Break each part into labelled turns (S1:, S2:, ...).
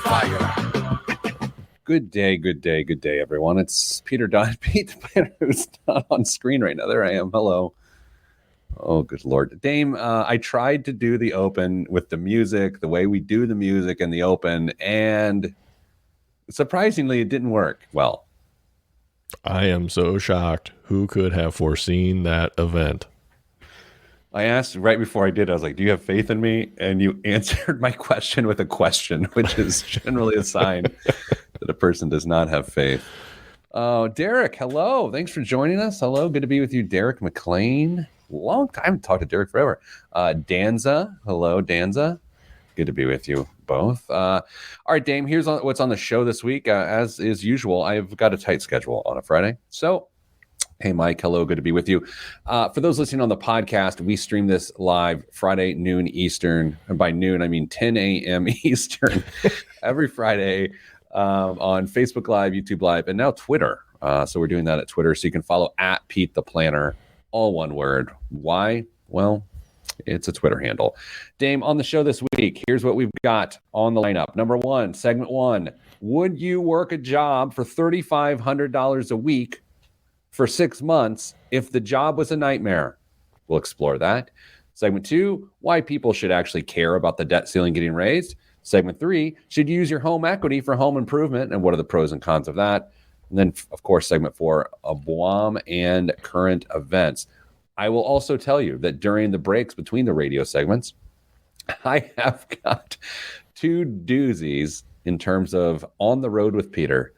S1: fire.
S2: Good day, everyone. It's Peter Dunn, Pete the Planner, who's not on screen right now. There I am. Hello. Oh, good Lord. Dame, I tried to do the open with the music, the way we do the music in the open, and surprisingly, it didn't work well.
S3: I am so shocked. Who could have foreseen that event?
S2: I asked right before I did, I was like, do you have faith in me? And you answered my question with a question, which is generally a sign that a person does not have faith. Oh, Derek, hello. Thanks for joining us. Hello. Good to be with you, Derek McLean. Long time to talk to Derek forever. Danza. Hello, Danza. Good to be with you both. All right, Dame, here's what's on the show this week. As is usual, I've got a tight schedule on a Friday. So, hey, Mike, hello. Good to be with you. For those listening on the podcast, we stream this live Friday, noon Eastern. And by noon, I mean 10 a.m. Eastern every Friday on Facebook Live, YouTube Live, and now Twitter. So we're doing that at Twitter. So you can follow at Pete the Planner, all one word. Why? Well, it's a Twitter handle. Dame, on the show this week, here's what we've got on the lineup. Number one, segment one. Would you work a job for $3,500 a week for 6 months if the job was a nightmare? We'll explore that. Segment two, why people should actually care about the debt ceiling getting raised. Segment three, should you use your home equity for home improvement, and what are the pros and cons of that? And then, of course, segment four, Abuam and current events. I will also tell you that during the breaks between the radio segments, I have got two doozies in terms of On the Road with Peter,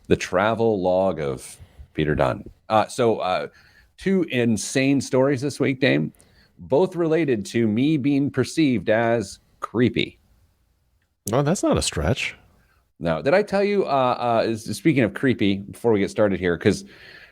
S2: the travel log of Peter Dunn. So two insane stories this week, Dame, both related to me being perceived as creepy.
S3: Oh, that's not a stretch.
S2: No, did I tell you, speaking of creepy, before we get started here, because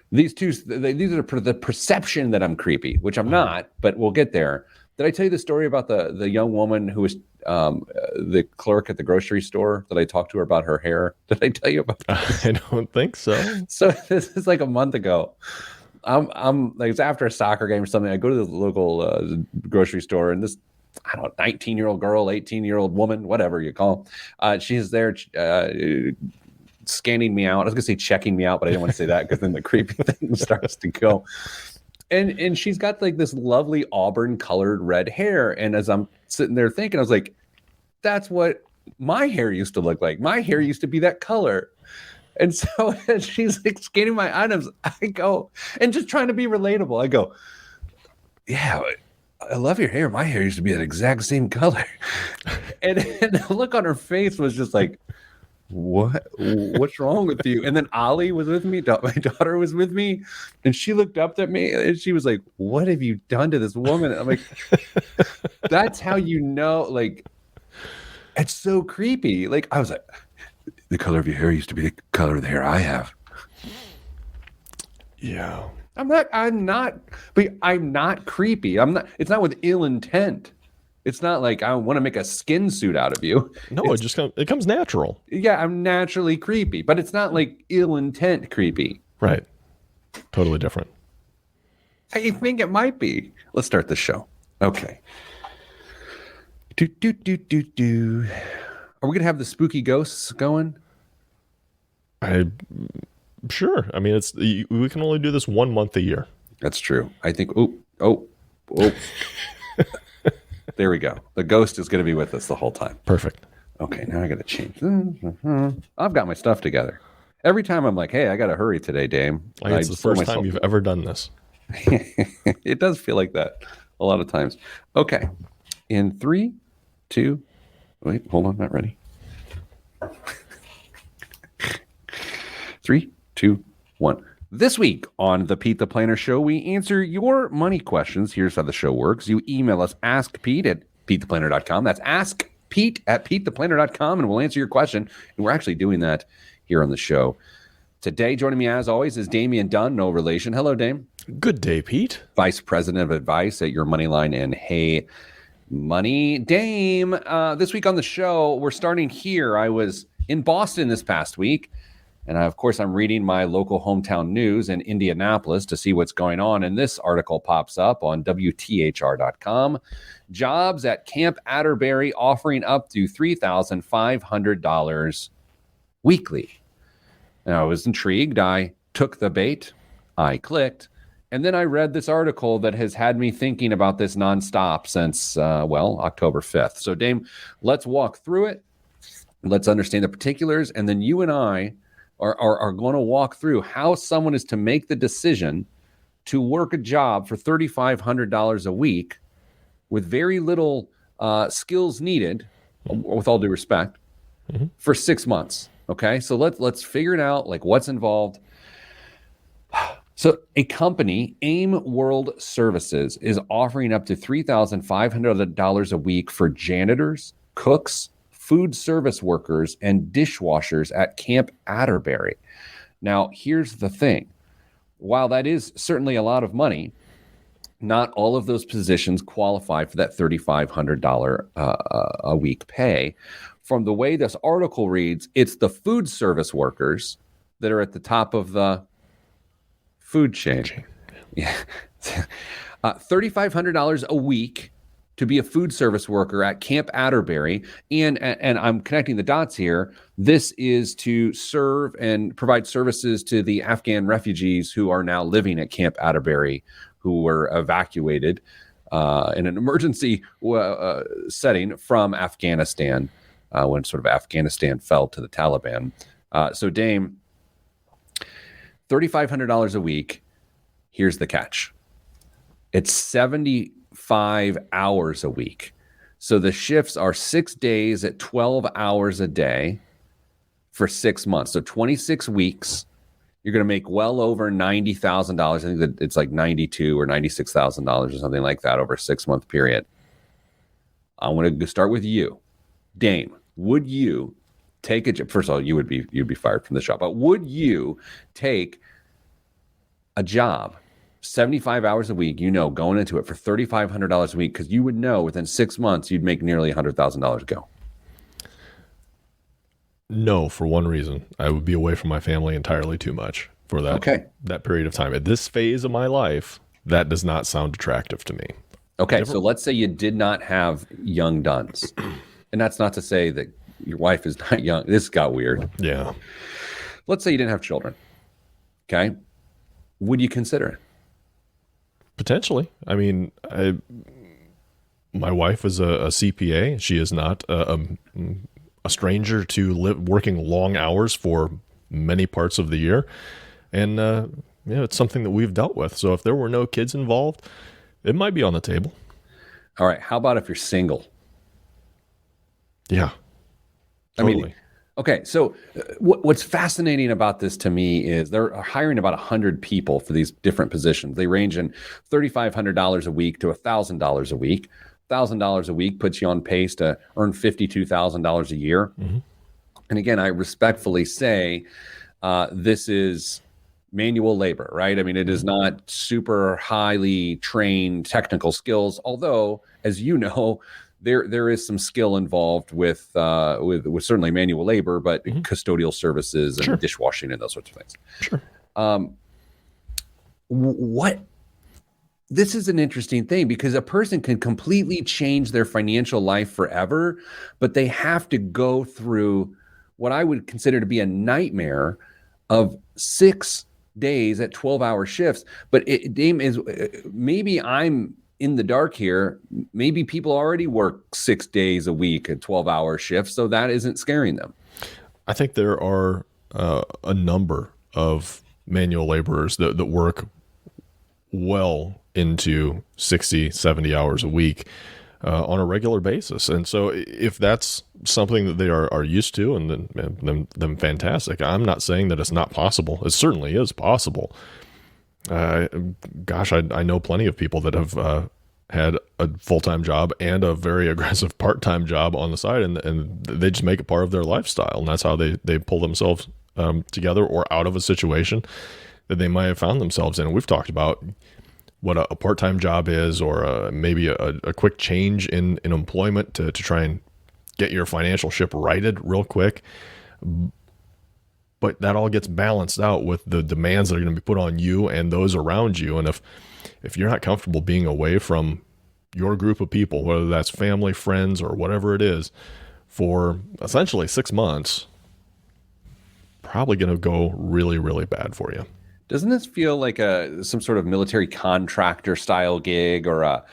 S2: these are the perception that I'm creepy, which I'm not, but we'll get there. Did I tell you the story about the young woman who was the clerk at the grocery store that I talked to her about her hair? Did I tell you about this?
S3: I don't think so.
S2: So this is like a month ago. I'm like, it's after a soccer game or something. I go to the local grocery store, and this, I don't know, 19-year-old girl, 18-year-old woman, whatever you call, she's there scanning me out. I was gonna say checking me out, but I didn't want to say that because then the creepy thing starts to go. And she's got like this lovely auburn colored red hair. And as I'm sitting there thinking, I was like, that's what my hair used to look like. My hair used to be that color. And so as she's like scanning my items, I go, and just trying to be relatable, I go, yeah, I love your hair. My hair used to be that exact same color. And the look on her face was just like, what's wrong with you? And then Ollie was with me, my daughter was with me, and she looked up at me and she was like, what have you done to this woman? I'm like, that's how you know, like, it's so creepy. Like, I was like, the color of your hair used to be the color of the hair I have.
S3: Yeah.
S2: I'm not creepy. It's not with ill intent. It's not like I want to make a skin suit out of you.
S3: No, it comes natural.
S2: Yeah, I'm naturally creepy, but it's not like ill intent creepy.
S3: Right. Totally different.
S2: I think it might be. Let's start the show. Okay. Are we gonna have the spooky ghosts going?
S3: Sure. I mean, we can only do this 1 month a year.
S2: That's true. I think. Oh. There we go. The ghost is going to be with us the whole time.
S3: Perfect.
S2: Okay, now I got to change. I've got my stuff together. Every time I'm like, hey, I got to hurry today, Dame.
S3: It's the first time you've ever done this.
S2: It does feel like that a lot of times. Okay. In 3, 2, wait, hold on, not ready. 3, 2, 1. This week on the Pete the Planner Show, we answer your money questions. Here's how the show works. You email us, askpete at PeteThePlanner.com. That's askpete at PeteThePlanner.com, and we'll answer your question. And we're actually doing that here on the show. Today, joining me as always is Damian Dunn, no relation. Hello, Dame.
S3: Good day, Pete.
S2: Vice President of Advice at Your Moneyline and Hey Money. Dame, this week on the show, we're starting here. I was in Boston this past week, And of course, I'm reading my local hometown news in Indianapolis to see what's going on. And this article pops up on WTHR.com. Jobs at Camp Atterbury offering up to $3,500 weekly. Now, I was intrigued. I took the bait. I clicked. And then I read this article that has had me thinking about this nonstop since, October 5th. So, Dame, let's walk through it. Let's understand the particulars. And then you and I are going to walk through how someone is to make the decision to work a job for $3,500 a week with very little skills needed, with all due respect, for 6 months. Okay, so let's figure it out, like what's involved. So a company, AIM World Services, is offering up to $3,500 a week for janitors, cooks, food service workers, and dishwashers at Camp Atterbury. Now, here's the thing. While that is certainly a lot of money, not all of those positions qualify for that $3,500 a week pay. From the way this article reads, it's the food service workers that are at the top of the food chain. Yeah. $3,500 a week to be a food service worker at Camp Atterbury. And I'm connecting the dots here. This is to serve and provide services to the Afghan refugees who are now living at Camp Atterbury, who were evacuated in an emergency setting from Afghanistan when sort of Afghanistan fell to the Taliban. So, Dame, $3,500 a week. Here's the catch. It's 75 hours a week. So the shifts are 6 days at 12 hours a day for 6 months. So 26 weeks. You're going to make well over $90,000. I think that it's like $92,000 or $96,000 or something like that over a 6 month period. I want to start with you, Dame. Would you take a job? First of all, you'd be fired from the job. But would you take a job 75 hours a week? Going into it for $3,500 a week, because you would know within 6 months you'd make nearly $100,000 go.
S3: No, for one reason. I would be away from my family entirely too much for that period of time. At this phase of my life, that does not sound attractive to me.
S2: Okay, so let's say you did not have young duns. And that's not to say that your wife is not young. This got weird.
S3: Yeah.
S2: Let's say you didn't have children. Okay. Would you consider it?
S3: Potentially. I mean, my wife is a CPA. She is not a stranger to working long hours for many parts of the year. And, it's something that we've dealt with. So if there were no kids involved, it might be on the table.
S2: All right. How about if you're single?
S3: Yeah. Totally.
S2: I mean, okay. So what's fascinating about this to me is they're hiring about 100 people for these different positions. They range in $3,500 a week to $1,000 a week. $1,000 a week puts you on pace to earn $52,000 a year. Mm-hmm. And again, I respectfully say this is manual labor, right? I mean, it is not super highly trained technical skills, although, as you know, there is some skill involved with certainly manual labor, but custodial services and dishwashing and those sorts of things.
S3: Sure.
S2: This is an interesting thing, because a person can completely change their financial life forever, but they have to go through what I would consider to be a nightmare of 6 days at 12-hour shifts. But Dame, maybe I'm in the dark here. Maybe people already work 6 days a week at 12-hour shifts, so that isn't scaring them.
S3: I think there are a number of manual laborers that work well into 60, 70 hours a week on a regular basis. And so if that's something that they are used to, and then fantastic. I'm not saying that it's not possible. It certainly is possible. I know plenty of people that have had a full-time job and a very aggressive part-time job on the side, and they just make it part of their lifestyle. And that's how they pull themselves together or out of a situation that they might have found themselves in. And we've talked about what a part-time job is, or maybe a quick change in employment to try and get your financial ship righted real quick. but that all gets balanced out with the demands that are going to be put on you and those around you. And if you're not comfortable being away from your group of people, whether that's family, friends, or whatever it is, for essentially 6 months, probably going to go really, really bad for you.
S2: Doesn't this feel like some sort of military contractor style gig, or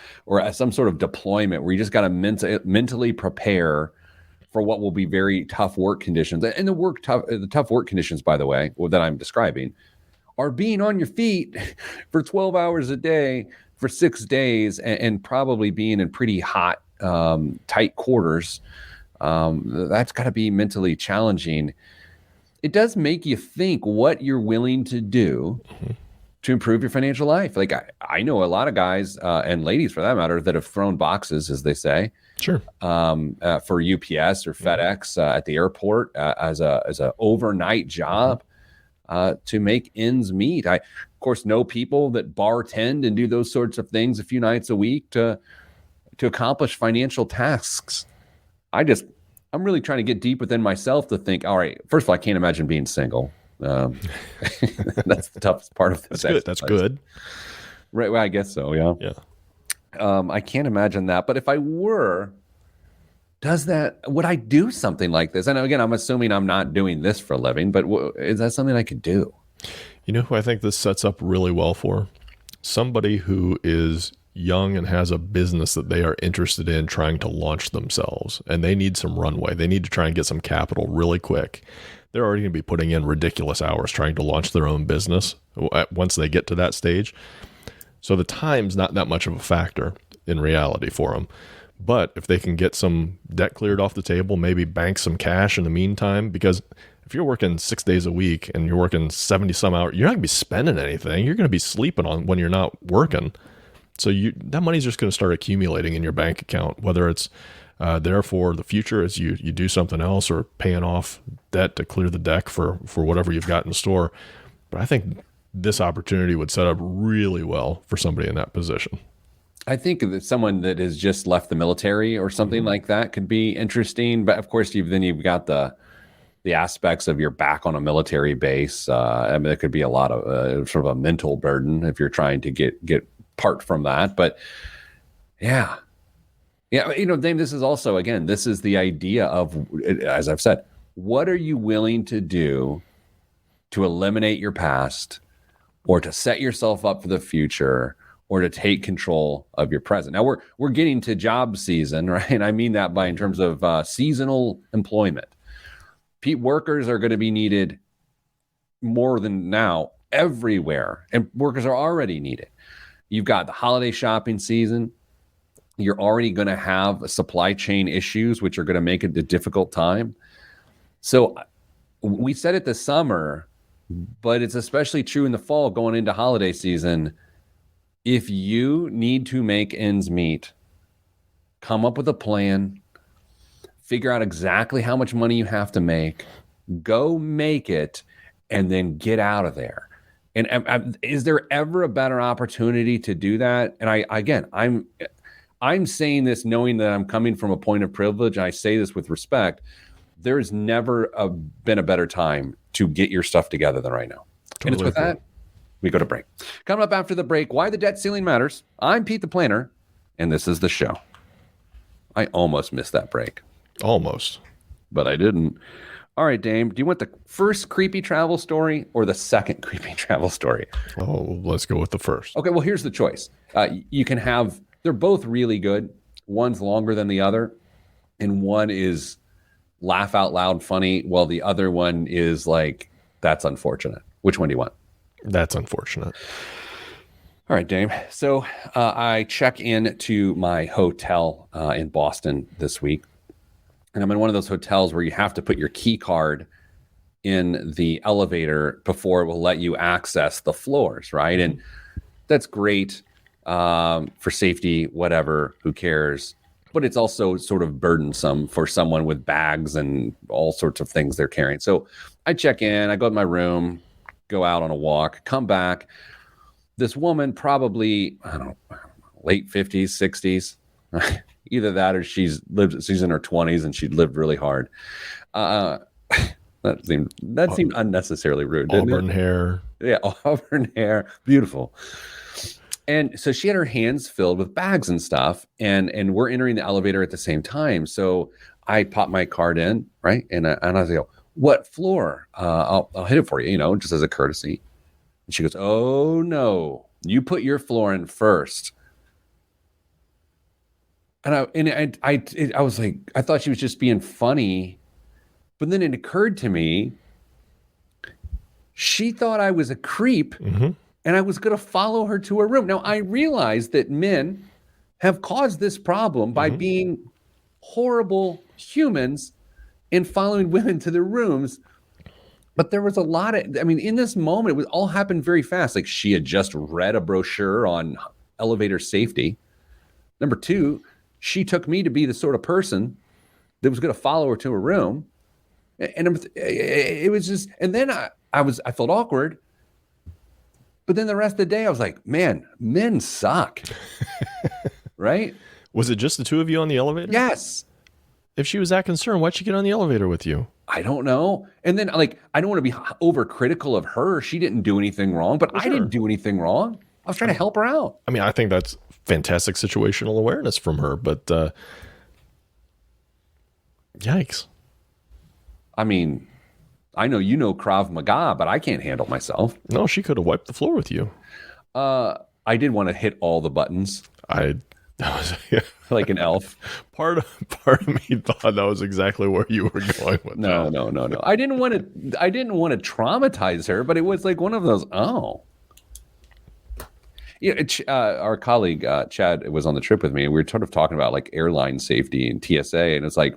S2: some sort of deployment where you just got to mentally prepare for what will be very tough work conditions? And the tough work conditions, by the way, that I'm describing, are being on your feet for 12 hours a day for 6 days, and probably being in pretty hot, tight quarters. That's got to be mentally challenging. It does make you think what you're willing to do to improve your financial life. Like I know a lot of guys and ladies, for that matter, that have thrown boxes, as they say,
S3: sure,
S2: for UPS or FedEx at the airport as a overnight job to make ends meet. I, of course, know people that bartend and do those sorts of things a few nights a week to accomplish financial tasks. I'm really trying to get deep within myself to think, all right, first of all, I can't imagine being single. That's the toughest part of this.
S3: That's good.
S2: Right. Well, I guess so. Yeah.
S3: Yeah.
S2: I can't imagine that. But if I were, would I do something like this? And again, I'm assuming I'm not doing this for a living, but is that something I could do?
S3: You know who I think this sets up really well for? Somebody who is young and has a business that they are interested in trying to launch themselves, and they need some runway. They need to try and get some capital really quick. They're already going to be putting in ridiculous hours trying to launch their own business once they get to that stage. So the time's not that much of a factor in reality for them. But if they can get some debt cleared off the table, maybe bank some cash in the meantime, because if you're working 6 days a week and you're working 70 some hours, you're not going to be spending anything. You're going to be sleeping on when you're not working. So that money's just going to start accumulating in your bank account, whether it's there for the future as you do something else, or paying off debt to clear the deck for whatever you've got in store. But I think this opportunity would set up really well for somebody in that position.
S2: I think that someone that has just left the military or something like that could be interesting. But of course, you've got the aspects of you're back on a military base. I mean, it could be a lot of sort of a mental burden if you're trying to get part from that. But yeah, Dave, this is also, again, this is the idea of, as I've said, what are you willing to do to eliminate your past, or to set yourself up for the future, or to take control of your present? Now we're getting to job season, right? And I mean that in terms of seasonal employment. Workers are going to be needed more than now everywhere, and workers are already needed. You've got the holiday shopping season. You're already going to have supply chain issues, which are going to make it a difficult time. So we said it this summer, but it's especially true in the fall going into holiday season. If you need to make ends meet, come up with a plan, figure out exactly how much money you have to make, go make it, and then get out of there. And is there ever a better opportunity to do that? And I'm saying this knowing that I'm coming from a point of privilege, and I say this with respect. There's never been a better time to get your stuff together than right now. Totally. And it's with that, we go to break. Coming up after the break, why the debt ceiling matters. I'm Pete the Planner, and this is the show. I almost missed that break.
S3: Almost.
S2: But I didn't. All right, Dame, do you want the first creepy travel story or the second creepy travel story?
S3: Oh, let's go with the first.
S2: Okay, well, here's the choice. You can have, they're both really good. One's longer than the other, and one is laugh out loud funny, while the other one is like, that's unfortunate. Which one do you want?
S3: That's unfortunate.
S2: All right, Dame. So I check in to my hotel in Boston this week. And I'm in one of those hotels where you have to put your key card in the elevator before it will let you access the floors, right? And that's great for safety, whatever, who cares? But it's also sort of burdensome for someone with bags and all sorts of things they're carrying. So I check in, I go to my room, go out on a walk, come back. This woman, probably, I don't know, late 50s, 60s, Either that or she's in her 20s and she lived really hard. That seemed unnecessarily rude, didn't
S3: Auburn
S2: it?
S3: hair.
S2: Yeah, auburn hair, beautiful. And so she had her hands filled with bags and stuff, and we're entering the elevator at the same time. So I pop my card in, right, and I was like, "What floor? I'll hit it for you, just as a courtesy." And she goes, "Oh no, you put your floor in first." I was like, I thought she was just being funny, but then it occurred to me, she thought I was a creep, and I was going to follow her to her room. Now I realize that men have caused this problem by being horrible humans and following women to their rooms. But there was a lot of, in this moment, it was all happened very fast. Like she had just read a brochure on elevator safety. Number two, she took me to be the sort of person that was going to follow her to her room. And it was just, and then I felt awkward. But then the rest of the day, I was like, man, men suck. Right?
S3: Was it just the two of you on the elevator?
S2: Yes.
S3: If she was that concerned, why'd she get on the elevator with you?
S2: I don't know. And then, I don't want to be overcritical of her. She didn't do anything wrong, but I didn't do anything wrong. I was trying to help her out.
S3: I think that's fantastic situational awareness from her, but yikes.
S2: I know Krav Maga, but I can't handle myself.
S3: No, she could have wiped the floor with you.
S2: I did want to hit all the buttons. Like an elf.
S3: Part of me thought that was exactly where you were going with that.
S2: No. I didn't want to traumatize her, but it was like one of those, our colleague Chad was on the trip with me, and we were sort of talking about like airline safety and TSA, and it's like,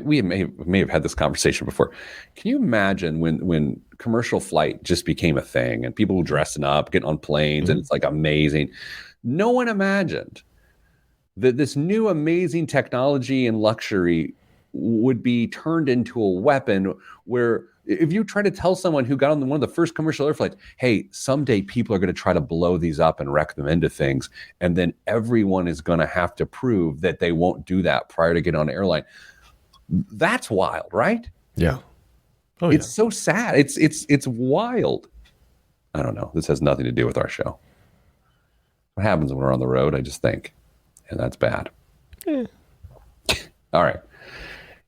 S2: we may have had this conversation before. Can you imagine when commercial flight just became a thing and people dressing up, getting on planes, and it's like amazing? No one imagined that this new amazing technology and luxury would be turned into a weapon where if you try to tell someone who got on one of the first commercial air flights, hey, someday people are going to try to blow these up and wreck them into things, and then everyone is going to have to prove that they won't do that prior to getting on an airline. That's wild, right?
S3: Yeah.
S2: It's so sad. It's wild. I don't know. This has nothing to do with our show. What happens when we're on the road, I just think. And that's bad. All right.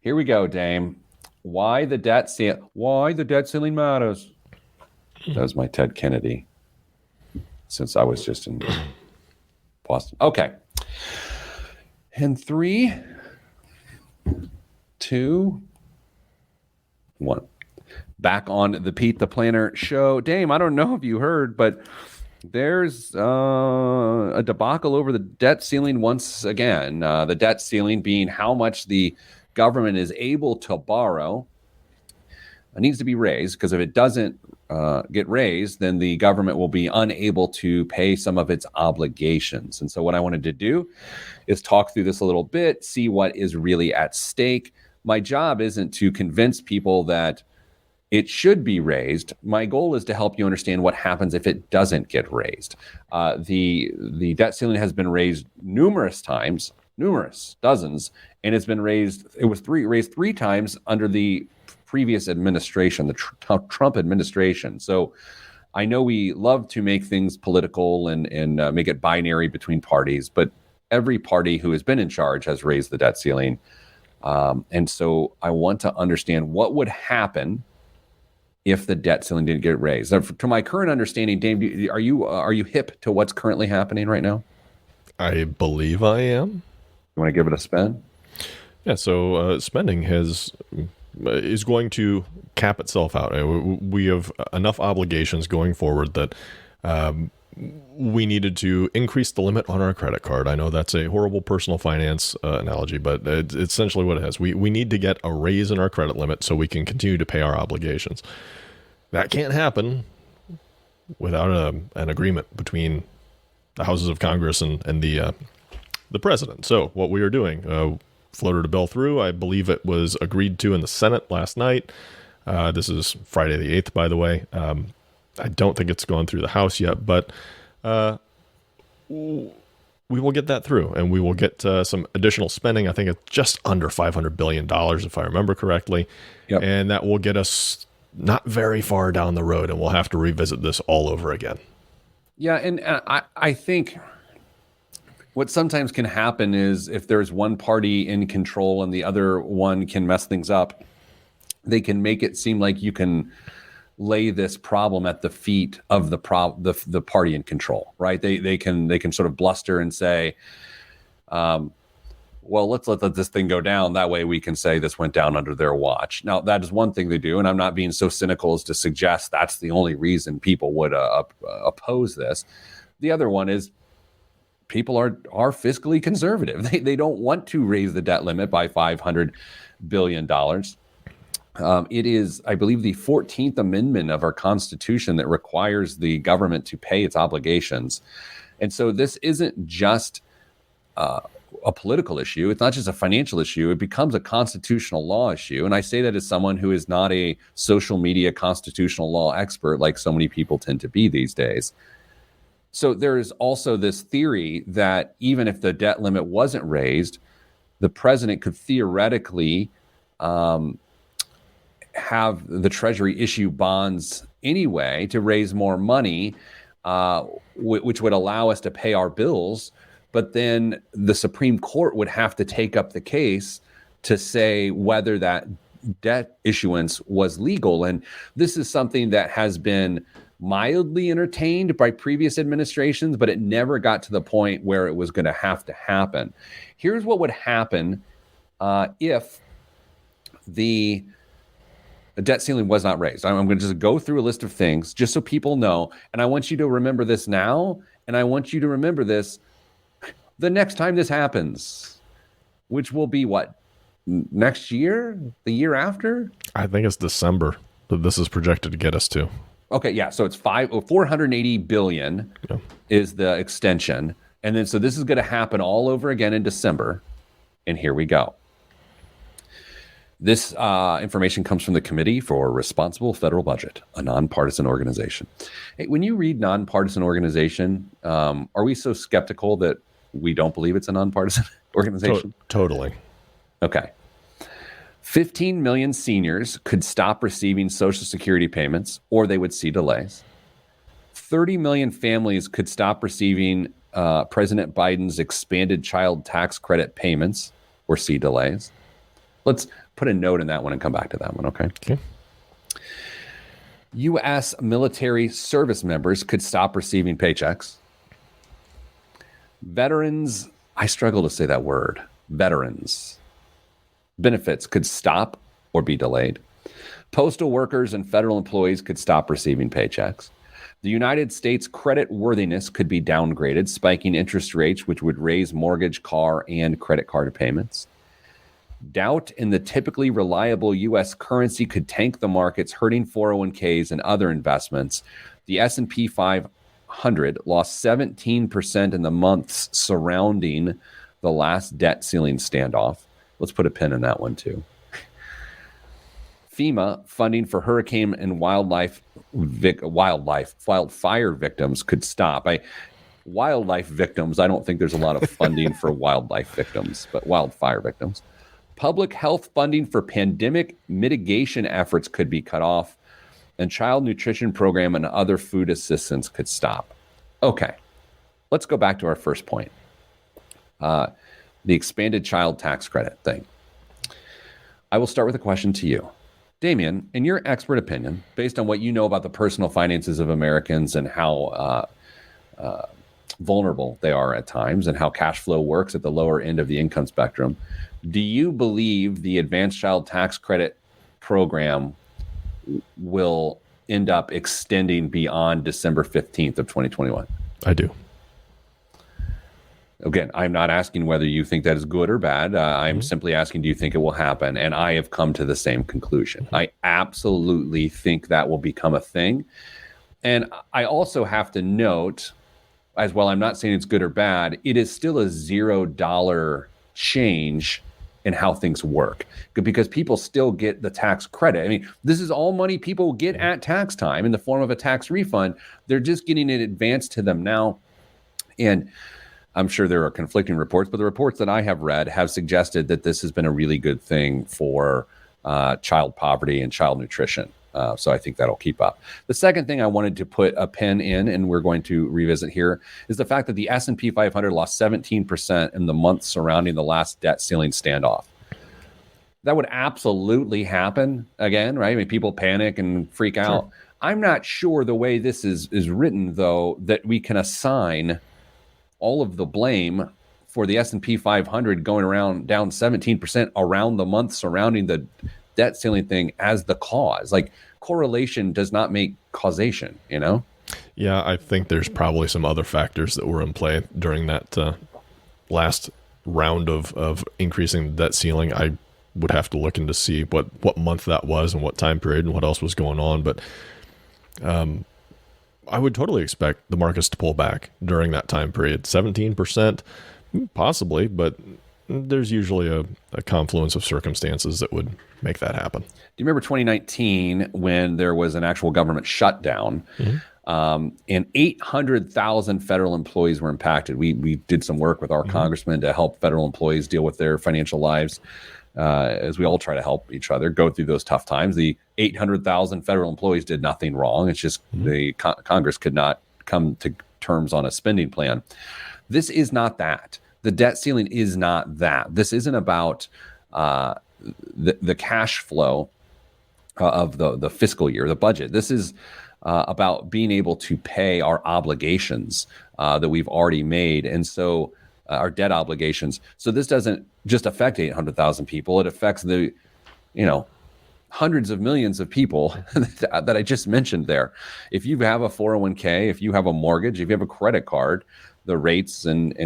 S2: Here we go, Dame. Why the debt ceiling matters. That was my Ted Kennedy. Since I was just in Boston. Okay. And 3, 2, 1. Back on the Pete the Planner show. Dame, I don't know if you heard, but there's a debacle over the debt ceiling once again. The debt ceiling being how much the government is able to borrow. It needs to be raised, because if it doesn't get raised, then the government will be unable to pay some of its obligations. And so what I wanted to do is talk through this a little bit, see what is really at stake. My job isn't to convince people that it should be raised. My goal is to help you understand what happens if it doesn't get raised. The debt ceiling has been raised numerous times, dozens, and it's been raised. It was raised 3 times under the previous administration, the Trump administration. So I know we love to make things political and make it binary between parties, but every party who has been in charge has raised the debt ceiling. And so I want to understand what would happen if the debt ceiling didn't get raised. Now, to my current understanding, Dave, are you hip to what's currently happening right now?
S3: I believe I am.
S2: You want to give it a spin?
S3: Yeah. So spending is going to cap itself out. We have enough obligations going forward that we needed to increase the limit on our credit card. I know that's a horrible personal finance analogy, but it's essentially what it is. We need to get a raise in our credit limit so we can continue to pay our obligations. That can't happen without an agreement between the houses of Congress and the president. So what we are doing, floated a bill through. I believe it was agreed to in the Senate last night. This is Friday the 8th, by the way. We don't think it's gone through the House yet, but we we will get that through, and we will get some additional spending. I think it's just under $500 billion, if I remember correctly.
S2: Yep.
S3: And that will get us not very far down the road, and we'll have to revisit this all over again.
S2: Yeah, and I think what sometimes can happen is if there's one party in control and the other one can mess things up, they can make it seem like you can lay this problem at the feet of the party in control, right? They can sort of bluster and say, well, let's let this thing go down. That way we can say this went down under their watch. Now, that is one thing they do, and I'm not being so cynical as to suggest that's the only reason people would oppose this. The other one is people are fiscally conservative. They don't want to raise the debt limit by $500 billion. It is, I believe, the 14th Amendment of our Constitution that requires the government to pay its obligations. And so this isn't just a political issue. It's not just a financial issue. It becomes a constitutional law issue. And I say that as someone who is not a social media constitutional law expert like so many people tend to be these days. So there is also this theory that even if the debt limit wasn't raised, the president could theoretically have the Treasury issue bonds anyway to raise more money, which would allow us to pay our bills. But then the Supreme Court would have to take up the case to say whether that debt issuance was legal. And this is something that has been mildly entertained by previous administrations, but it never got to the point where it was going to have to happen. Here's what would happen if the debt ceiling was not raised. I'm going to just go through a list of things just so people know. And I want you to remember this now. And I want you to remember this the next time this happens, which will be what? Next year? The year after?
S3: I think it's December that this is projected to get us to.
S2: Okay, yeah. So it's 480 billion is the extension. And then so this is going to happen all over again in December. And here we go. This information comes from the Committee for Responsible Federal Budget, a nonpartisan organization. Hey, when you read nonpartisan organization, are we so skeptical that we don't believe it's a nonpartisan organization?
S3: Totally.
S2: Okay. 15 million seniors could stop receiving Social Security payments, or they would see delays. 30 million families could stop receiving President Biden's expanded child tax credit payments, or see delays. Let's put a note in that one and come back to that one, okay?
S3: Okay.
S2: U.S. military service members could stop receiving paychecks. Veterans, I struggle to say that word, veterans. Benefits could stop or be delayed. Postal workers and federal employees could stop receiving paychecks. The United States credit worthiness could be downgraded, spiking interest rates, which would raise mortgage, car, and credit card payments. Doubt in the typically reliable U.S. currency could tank the markets, hurting 401ks and other investments. The S&P 500 lost 17% in the months surrounding the last debt ceiling standoff. Let's put a pin in that one too. FEMA funding for hurricane and wildfire victims could stop. Wildlife victims, I don't think there's a lot of funding for wildlife victims, but wildfire victims. Public health funding for pandemic mitigation efforts could be cut off, and child nutrition program and other food assistance could stop. Okay, let's go back to our first point. The expanded child tax credit thing. I will start with a question to you. Damian, in your expert opinion, based on what you know about the personal finances of Americans and how vulnerable they are at times and how cash flow works at the lower end of the income spectrum, do you believe the advanced child tax credit program will end up extending beyond December 15th of 2021?
S3: I do.
S2: Again, I'm not asking whether you think that is good or bad. I'm simply asking, do you think it will happen? And I have come to the same conclusion. I absolutely think that will become a thing. And I also have to note, as well, I'm not saying it's good or bad, it is still a $0 change in how things work, because people still get the tax credit. I mean, this is all money people get at tax time in the form of a tax refund. They're just getting it advanced to them now. And I'm sure there are conflicting reports, but the reports that I have read have suggested that this has been a really good thing for child poverty and child nutrition. So I think that'll keep up. The second thing I wanted to put a pin in, and we're going to revisit here, is the fact that the S&P 500 lost 17% in the months surrounding the last debt ceiling standoff. That would absolutely happen again, right? I mean, people panic and freak out. Sure. I'm not sure the way this is written, though, that we can assign all of the blame for the S&P 500 going around down 17% around the month surrounding the debt ceiling thing as the cause. Like, correlation does not make causation, you know?
S3: Yeah, I think there's probably some other factors that were in play during that last round of increasing the debt ceiling. I would have to look into see what month that was and what time period and what else was going on. But I would totally expect the markets to pull back during that time period. 17%, possibly, but there's usually a confluence of circumstances that would make that happen.
S2: Do you remember 2019 when there was an actual government shutdown? Mm-hmm. And 800,000 federal employees were impacted. We did some work with our congressman to help federal employees deal with their financial lives. As we all try to help each other go through those tough times. The 800,000 federal employees did nothing wrong. It's just the Congress could not come to terms on a spending plan. This is not that. The debt ceiling is not that. This isn't about the cash flow of the fiscal year, the budget. This is about being able to pay our obligations that we've already made. And so our debt obligations. So this doesn't just affect 800,000 people. It affects the, hundreds of millions of people that I just mentioned there. If you have a 401k, if you have a mortgage, if you have a credit card, the rates and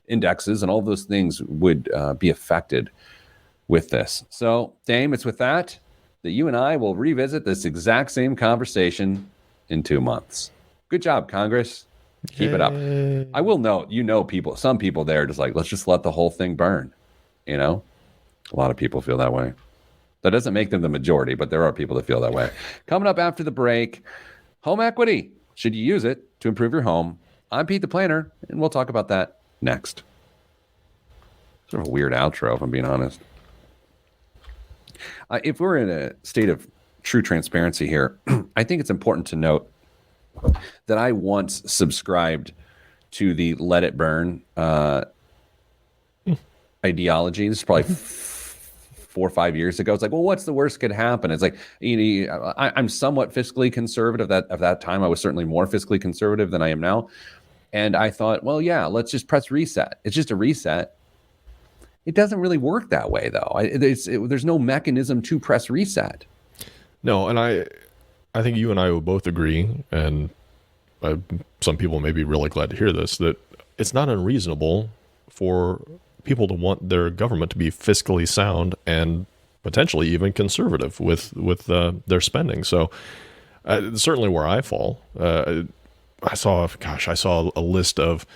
S2: indexes and all those things would be affected with this. So, Dame, it's with that you and I will revisit this exact same conversation in 2 months. Good job, Congress. Keep it up. I will note, some people there are just like, let's just let the whole thing burn. A lot of people feel that way. That doesn't make them the majority, but there are people that feel that way. Coming up after the break, home equity. Should you use it to improve your home? I'm Pete the Planner, and we'll talk about that next. Sort of a weird outro, if I'm being honest. If we're in a state of true transparency here, I think it's important to note that I once subscribed to the let it burn ideology. This is probably 4 or 5 years ago. It's like, well, what's the worst could happen? It's like, I'm somewhat fiscally conservative. At that time, I was certainly more fiscally conservative than I am now. And I thought, well, yeah, let's just press reset. It's just a reset. It doesn't really work that way, though. There's no mechanism to press reset.
S3: No, and I think you and I will both agree, and some people may be really glad to hear this, that it's not unreasonable for people to want their government to be fiscally sound and potentially even conservative with their spending. So certainly where I fall, I saw a list of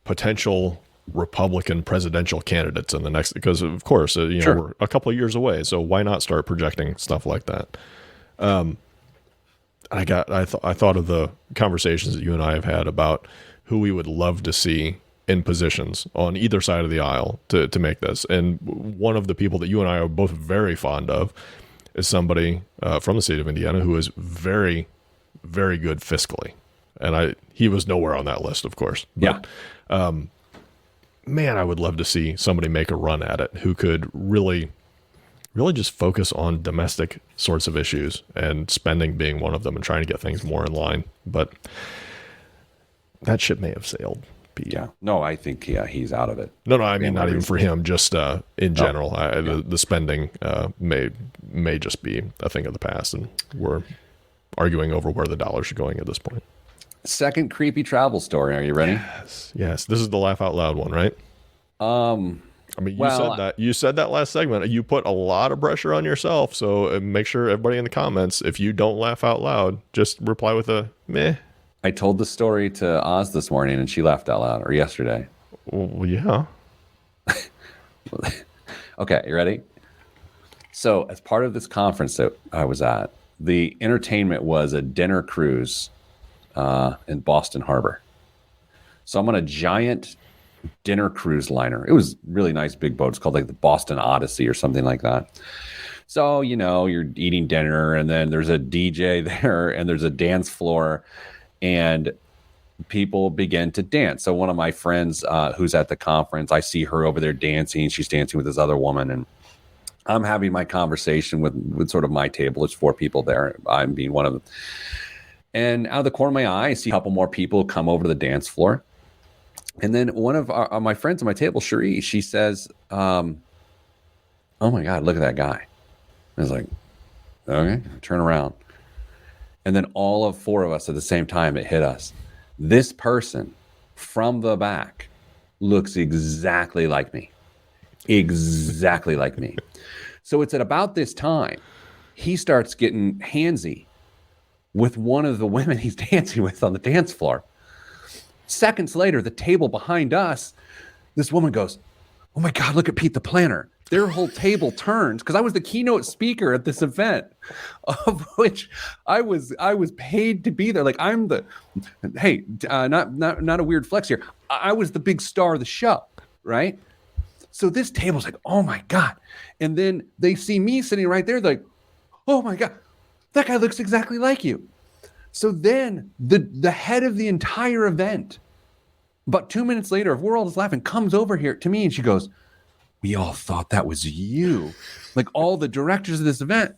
S3: potential Republican presidential candidates in the next, because of course, sure, we're a couple of years away. So why not start projecting stuff like that? I thought of the conversations that you and I have had about who we would love to see in positions on either side of the aisle to make this. And one of the people that you and I are both very fond of is somebody from the state of Indiana who is very, very good fiscally. And he was nowhere on that list, of course. But, yeah. Man, I would love to see somebody make a run at it who could really just focus on domestic sorts of issues, and spending being one of them, and trying to get things more in line. But that ship may have sailed. Pete.
S2: Yeah. No, I think he's out of it.
S3: No, I mean, not even for him, just in general. The spending may just be a thing of the past, and we're arguing over where the dollars are going at this point.
S2: Second creepy travel story. Are you ready?
S3: Yes. This is the laugh out loud one, right? I mean, you said that last segment. You put a lot of pressure on yourself, so make sure everybody in the comments, if you don't laugh out loud, just reply with a meh.
S2: I told the story to Oz this morning, and she laughed out loud, or yesterday.
S3: Well, yeah.
S2: Okay, you ready? So, as part of this conference that I was at, the entertainment was a dinner cruise in Boston Harbor. So I'm on a giant dinner cruise liner. It was really nice big boat. It's called like the Boston Odyssey or something like that. So, you're eating dinner and then there's a DJ there and there's a dance floor and people begin to dance. So one of my friends who's at the conference, I see her over there dancing. She's dancing with this other woman and I'm having my conversation with sort of my table. There's 4 people there. I'm being one of them. And out of the corner of my eye, I see a couple more people come over to the dance floor. And then one of my friends at my table, Cherie, she says, oh my God, look at that guy. I was like, okay, turn around. And then all of 4 of us at the same time, it hit us. This person from the back looks exactly like me. Exactly like me. So it's at about this time, he starts getting handsy with one of the women he's dancing with on the dance floor. Seconds later, the table behind us, this woman goes, oh my God, look at Pete the Planner. Their whole table turns because I was the keynote speaker at this event, of which I was paid to be there. Like I'm the, hey, not a weird flex here. I was the big star of the show, right? So this table's like, oh my God, and then they see me sitting right there, like, oh my God, that guy looks exactly like you. So then the head of the entire event, about 2 minutes later, we're all just laughing, comes over here to me and she goes, we all thought that was you, like all the directors of this event.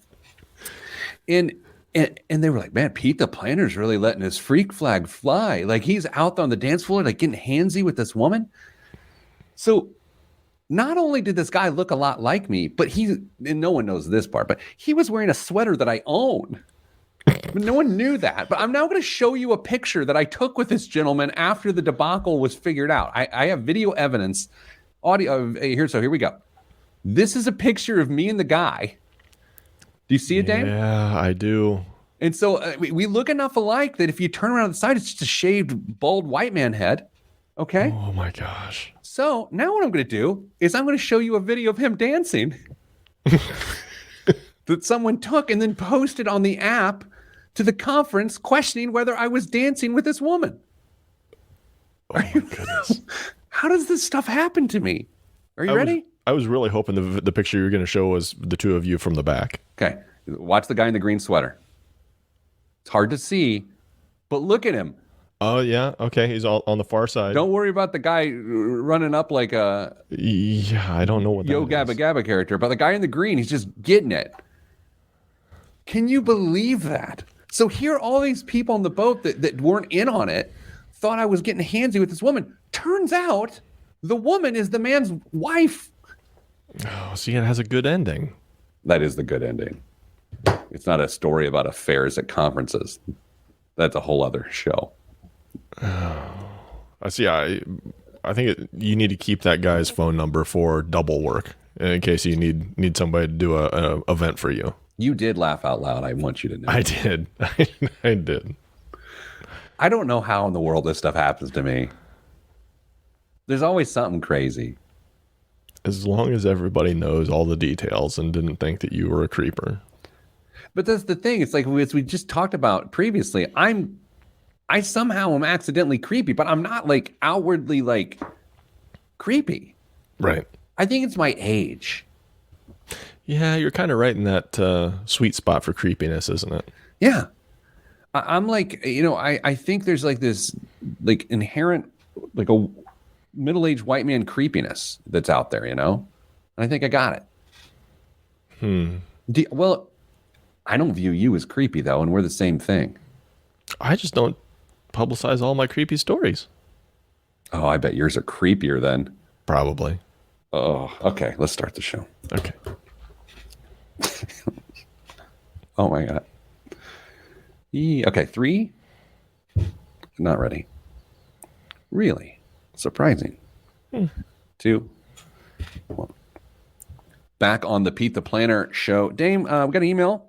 S2: And they were like, man, Pete the Planner's really letting his freak flag fly. Like he's out on the dance floor, like getting handsy with this woman. So not only did this guy look a lot like me, but and no one knows this part, but he was wearing a sweater that I own. But no one knew that. But I'm now going to show you a picture that I took with this gentleman after the debacle was figured out. I have video evidence. Audio here, so here we go. This is a picture of me and the guy. Do you see it, Dane?
S3: Yeah, I do.
S2: And so we look enough alike that if you turn around on the side, it's just a shaved, bald white man head. Okay?
S3: Oh my gosh.
S2: So now what I'm going to do is I'm going to show you a video of him dancing that someone took and then posted on the app to the conference questioning whether I was dancing with this woman.
S3: Oh my goodness.
S2: How does this stuff happen to me? Are you ready?
S3: I was really hoping the picture you were going to show was the 2 of you from the back.
S2: Okay. Watch the guy in the green sweater. It's hard to see, but look at him.
S3: Oh, yeah. Okay. He's all on the far side.
S2: Don't worry about the guy running up like a
S3: I don't know what that
S2: Yo
S3: is.
S2: Gabba Gabba character, but the guy in the green, he's just getting it. Can you believe that? So here all these people on the boat that weren't in on it thought I was getting handsy with this woman. Turns out the woman is the man's wife.
S3: Oh, see, it has a good ending.
S2: That is the good ending. It's not a story about affairs at conferences. That's a whole other show.
S3: I see. I think you need to keep that guy's phone number for double work in case you need somebody to do an event for you.
S2: You did laugh out loud. I want you to know.
S3: I did. I did.
S2: I don't know how in the world this stuff happens to me. There's always something crazy.
S3: As long as everybody knows all the details and didn't think that you were a creeper.
S2: But that's the thing. It's like, as we just talked about previously, I somehow am accidentally creepy, but I'm not like outwardly like creepy.
S3: Right.
S2: I think it's my age.
S3: Yeah, you're kind of right in that sweet spot for creepiness, isn't it?
S2: Yeah. I'm like, I think there's like this like inherent, like a middle-aged white man creepiness that's out there, And I think I got it. Well, I don't view you as creepy though, and we're the same thing.
S3: I just don't publicize all my creepy stories.
S2: Oh, I bet yours are creepier then.
S3: Probably.
S2: Oh, okay. Let's start the show.
S3: Okay.
S2: Oh my God. Okay, 3. Not ready. Really? Surprising. 2. 1. Back on the Pete the Planner show. Dame, we got an email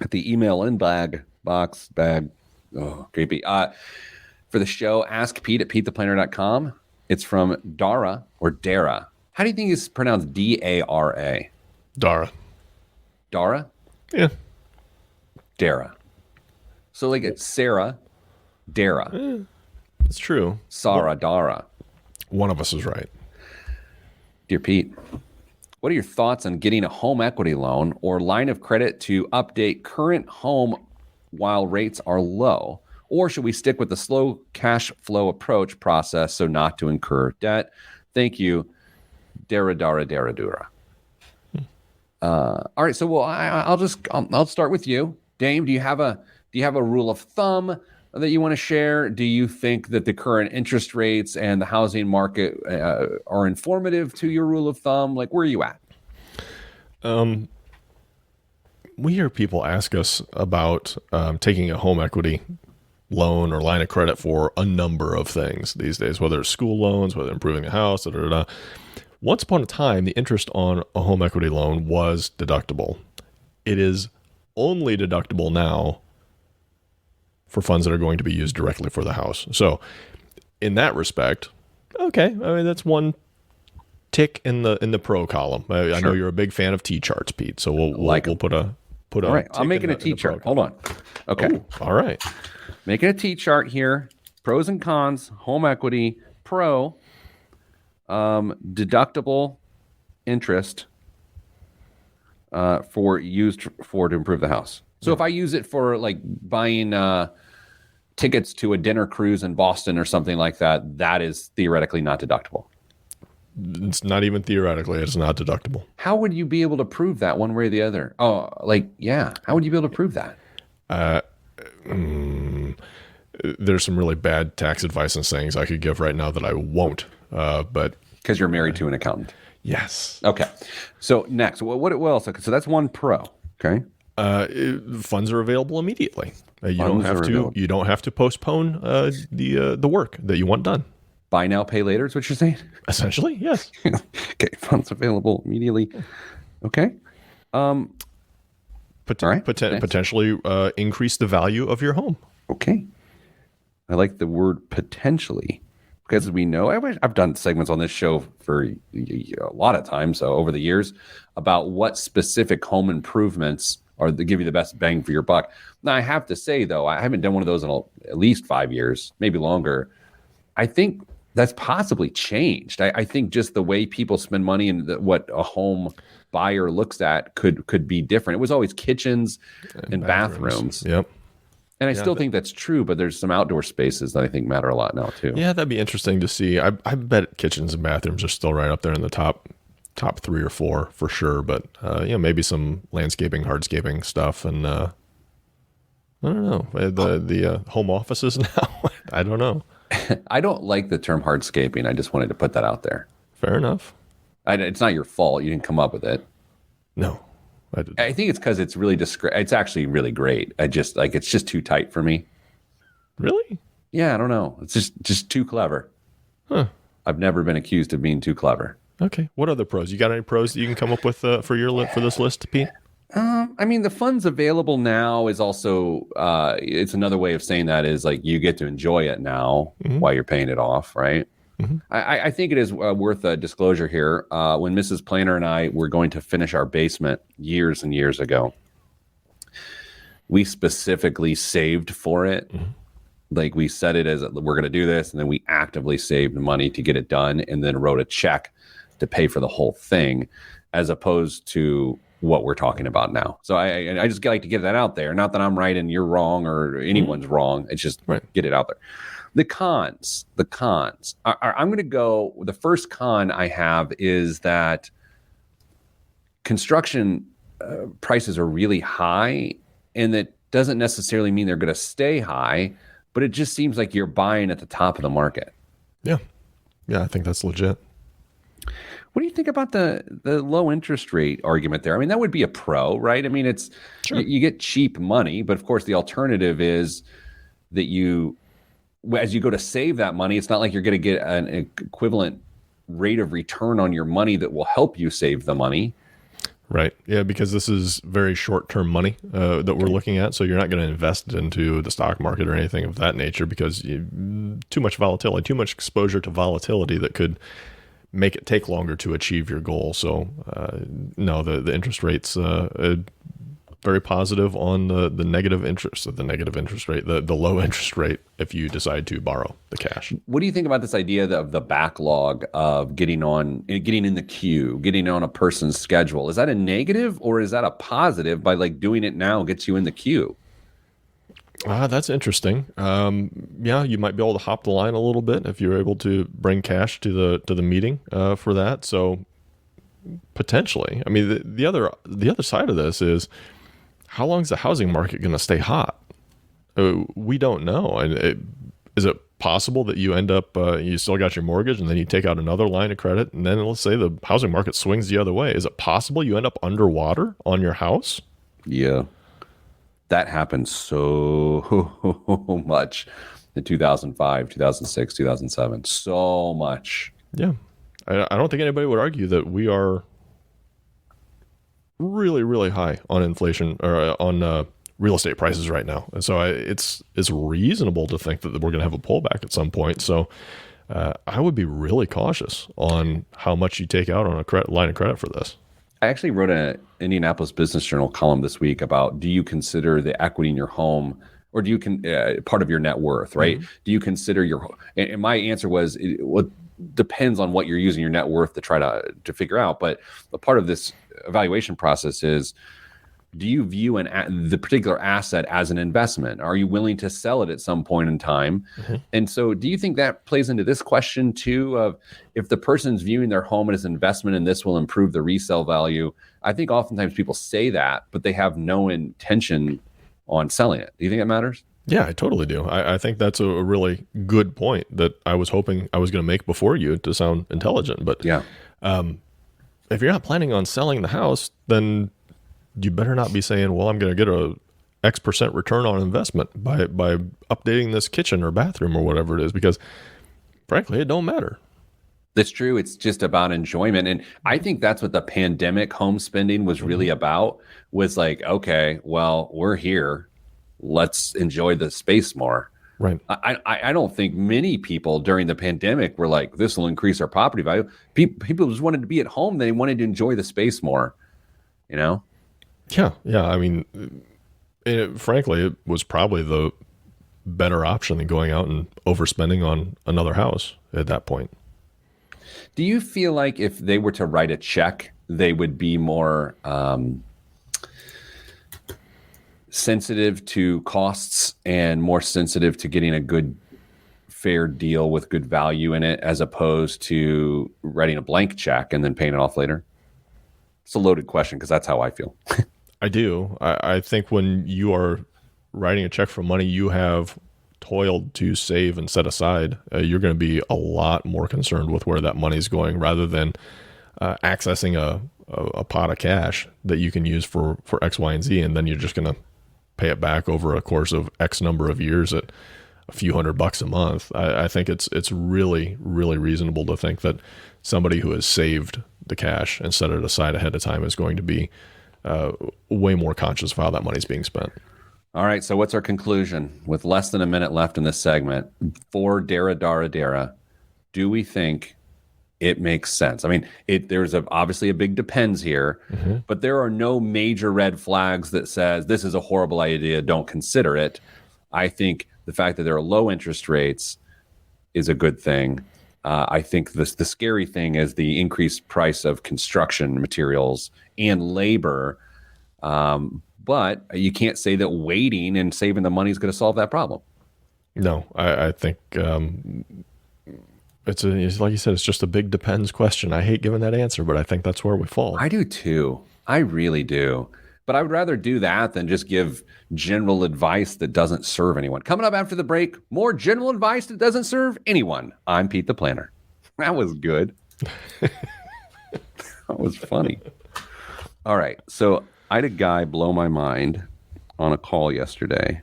S2: at the email in bag. Oh, creepy. For the show, ask Pete at PeteThePlanner.com. It's from Dara or Dara. How do you think it's pronounced? D-A-R-A?
S3: Dara.
S2: Dara?
S3: Yeah.
S2: Dara. So like it's Sarah, Dara.
S3: It's true.
S2: Sarah Dara.
S3: One of us is right.
S2: Dear Pete, what are your thoughts on getting a home equity loan or line of credit to update current home while rates are low? Or should we stick with the slow cash flow approach process so not to incur debt? Thank you, Daradura. All right, so I'll start with you, Dame. Do you have a rule of thumb that you want to share? Do you think that the current interest rates and the housing market are informative to your rule of thumb? Like, where are you at?
S3: We hear people ask us about taking a home equity loan or line of credit for a number of things these days, whether it's school loans, whether improving a house, Once upon a time, the interest on a home equity loan was deductible. It is only deductible now for funds that are going to be used directly for the house. So in that respect, okay, I mean, that's one tick in the pro column. I know you're a big fan of T-charts, Pete, so we'll put a
S2: all right, I'm making a T-chart. Hold on. Okay.
S3: Ooh, all right.
S2: Making a T-chart here. Pros and cons, home equity, pro, deductible interest to improve the house. So if I use it for like buying tickets to a dinner cruise in Boston or something like that, that is theoretically not deductible.
S3: It's not even theoretically, it's not deductible.
S2: How would you be able to prove that one way or the other? Oh, how would you be able to prove that?
S3: There's some really bad tax advice and sayings I could give right now that I won't. But
S2: because you're married to an accountant.
S3: Yes.
S2: Okay. So next, what else? Okay, so that's one pro. Okay.
S3: Funds are available immediately. You don't have to postpone the work that you want done.
S2: Buy now, pay later is what you're saying?
S3: Essentially, yes.
S2: Okay, funds available immediately. Okay.
S3: Potentially increase the value of your home.
S2: Okay. I like the word potentially, because we know, I've done segments on this show for a lot of times over the years about what specific home improvements are to give you the best bang for your buck. Now, I have to say, though, I haven't done one of those in at least 5 years, maybe longer. I think that's possibly changed. I think just the way people spend money and what a home buyer looks at could be different. It was always kitchens and bathrooms.
S3: Yep.
S2: And I still think that's true, but there's some outdoor spaces that I think matter a lot now too.
S3: Yeah, that'd be interesting to see. I bet kitchens and bathrooms are still right up there in the top 3 or 4 for sure. But maybe some landscaping, hardscaping stuff, and I don't know the home offices now. I don't know.
S2: I don't like the term hardscaping. I just wanted to put that out there.
S3: Fair enough.
S2: It's not your fault. You didn't come up with it.
S3: No.
S2: I think it's because it's really it's actually really great. It's just too tight for me.
S3: Really?
S2: Yeah, I don't know. It's just too clever.
S3: Huh.
S2: I've never been accused of being too clever.
S3: Okay. What other pros? You got any pros that you can come up with for this list, Pete?
S2: I mean, the funds available now is also, it's another way of saying that is like you get to enjoy it now while you're paying it off, right? Mm-hmm. I think it is worth a disclosure here. When Mrs. Planner and I were going to finish our basement years and years ago, we specifically saved for it. Mm-hmm. Like we set it as we're going to do this, and then we actively saved money to get it done and then wrote a check to pay for the whole thing, as opposed to what we're talking about now. So I just like to get that out there. Not that I'm right and you're wrong or anyone's wrong. It's just get it out there. The cons. I'm going to go, the first con I have is that construction prices are really high, and that doesn't necessarily mean they're going to stay high, but it just seems like you're buying at the top of the market.
S3: Yeah. Yeah, I think that's legit.
S2: What do you think about the low interest rate argument there? I mean, that would be a pro, right? I mean, it's you get cheap money, but of course the alternative is that as you go to save that money, it's not like you're going to get an equivalent rate of return on your money that will help you save the money.
S3: Right. Yeah, because this is very short-term money that we're looking at. So you're not going to invest into the stock market or anything of that nature because too much volatility, too much exposure to volatility that could make it take longer to achieve your goal. So no, the interest rates very positive on the negative interest, the negative interest rate, the low interest rate if you decide to borrow the cash.
S2: What do you think about this idea of the backlog of getting in the queue, getting on a person's schedule? Is that a negative or is that a positive by like doing it now gets you in the queue?
S3: That's interesting. Yeah, you might be able to hop the line a little bit if you're able to bring cash to the meeting for that. So potentially, I mean, the other side of this is, how long is the housing market going to stay hot? We don't know. And is it possible that you end up, you still got your mortgage and then you take out another line of credit, and then let's say the housing market swings the other way? Is it possible you end up underwater on your house?
S2: Yeah, that happened so much in 2005, 2006, 2007. So much.
S3: Yeah. I don't think anybody would argue that we are really, really high on inflation or on real estate prices right now. And so it's reasonable to think that we're going to have a pullback at some point. So I would be really cautious on how much you take out on a line of credit for this.
S2: I actually wrote an Indianapolis Business Journal column this week about, do you consider the equity in your home, or do you part of your net worth, right? Mm-hmm. Do you consider and my answer was, it depends on what you're using your net worth to try to figure out. But a part of this evaluation process is, do you view the particular asset as an investment? Are you willing to sell it at some point in time? Mm-hmm. And so do you think that plays into this question too, of if the person's viewing their home as an investment and this will improve the resale value? I think oftentimes people say that, but they have no intention on selling it. Do you think that matters?
S3: Yeah, I totally do. I think that's a really good point that I was hoping I was going to make before you to sound intelligent. But
S2: yeah,
S3: if you're not planning on selling the house, then you better not be saying, well, I'm going to get a X% return on investment by updating this kitchen or bathroom or whatever it is, because frankly, it don't matter.
S2: That's true. It's just about enjoyment. And I think that's what the pandemic home spending was really about, was like, okay, well, we're here. Let's enjoy the space more.
S3: Right.
S2: I don't think many people during the pandemic were like, this will increase our property value. People just wanted to be at home. They wanted to enjoy the space more, you know?
S3: Yeah. I mean, frankly, it was probably the better option than going out and overspending on another house at that point.
S2: Do you feel like if they were to write a check, they would be more sensitive to costs and more sensitive to getting a good, fair deal with good value in it, as opposed to writing a blank check and then paying it off later? It's a loaded question because that's how I feel.
S3: I do. I think when you are writing a check for money you have toiled to save and set aside, you're going to be a lot more concerned with where that money is going, rather than accessing a pot of cash that you can use for X, Y, and Z, and then you're just going to pay it back over a course of X number of years at a few $100 a month. I think it's really, really reasonable to think that somebody who has saved the cash and set it aside ahead of time is going to be way more conscious of how that money's being spent.
S2: All right, so what's our conclusion? With less than a minute left in this segment, for Dara, do we think it makes sense? I mean, there's obviously a big depends here, but there are no major red flags that says this is a horrible idea, don't consider it. I think the fact that there are low interest rates is a good thing. I think the scary thing is the increased price of construction materials and labor. But you can't say that waiting and saving the money is going to solve that problem.
S3: No, I think it's like you said, it's just a big depends question. I hate giving that answer, but I think that's where we fall.
S2: I do too. I really do. But I would rather do that than just give general advice that doesn't serve anyone. Coming up after the break, more general advice that doesn't serve anyone. I'm Pete the Planner. That was good. That was funny. All right. So I had a guy blow my mind on a call yesterday